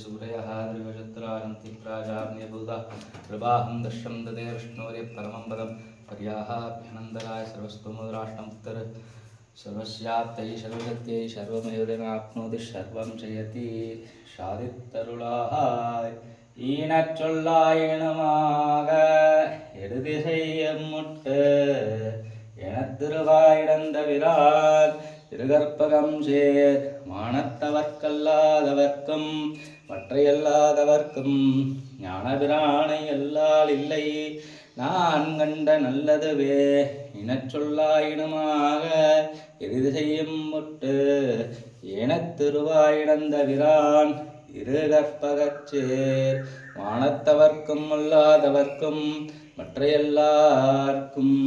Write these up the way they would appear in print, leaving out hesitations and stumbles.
सूरयः द्रिवशत्रानन्ति प्राजार्ण्यभूतः प्रभाहं दर्शं ददे विष्णोर्य परमं पदं पर्याहाभ्यनन्दराय सर्वस्तोमोदराष्टमुत्तर सर्वस्याप्तै सर्वशक्त्यै सर्वमेवनाप्नोति सर्वं जयति சாதித்தருளாய் ஈனச் சொல்லாயினமாக எடுதிசையம் முட்டு எனத்திருவாயிடந்த விராட் திருகற்பகம் சேர் மானத்தவர்க்கல்லாதவர்க்கும் மற்றையல்லாதவர்க்கும் ஞானபிரானை எல்லால் இல்லை நான் கண்ட நல்லதுவே இனச் சொல்லாயினுமாக எரிதிசையும் முட்டு ஏனத்திருவாயிடந்த விரான் இரு கற்பகச்சேர் வானத்தவர்க்கும் அல்லாதவர்க்கும் மற்ற எல்லார்க்கும்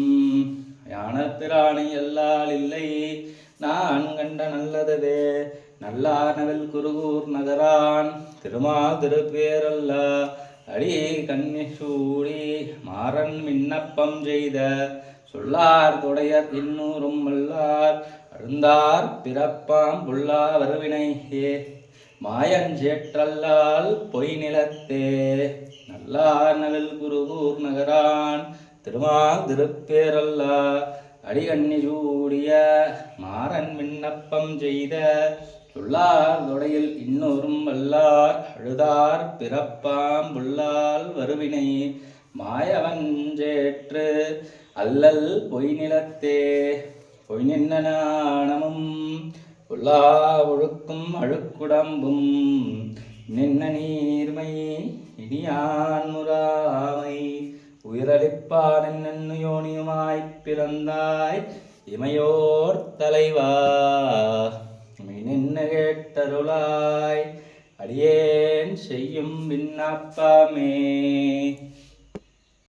ஞானப்பிராணி எல்லால் இல்லை நான் கண்ட நல்லதுவே நல்லானவில் குருகூர் நகரான் திருமால் திருப்பேரல்ல அடி கன்னிசூடி மாறன் விண்ணப்பம் செய்த சொல்லார் தொடையர் இன்னூறும் வல்லார் அழுந்தார் பிறப்பாம் புல்லா வருவினையே மாயஞ்சேற்றல்லால் பொய் நிலத்தே நல்லார் நவில் குருகூர் நகரான் திருமால் திருப்பேரல்லா அடிகண்ணி சூடிய மாறன் விண்ணப்பம் செய்த சொல்லார் தொடையில் இன்னொரும் வல்லார் அழுதார் பிறப்பாம் புல்லால் வருவினை மாயவஞ்சேற்று அல்லல் பொய் நிலத்தே பொய் நின்ன நாணமும் பொல்லா ஒழுக்கும் அழுக்குடம்பும் நின்ன நீர்மை இனியான் முறாமை உயிரளிப்பான் என்னன்னு யோனியுமாய்ப் பிறந்தாய் இமையோர் தலைவா நின்று கேட்டருளாய் அடியேன் செய்யும் விண்ணப்பமே.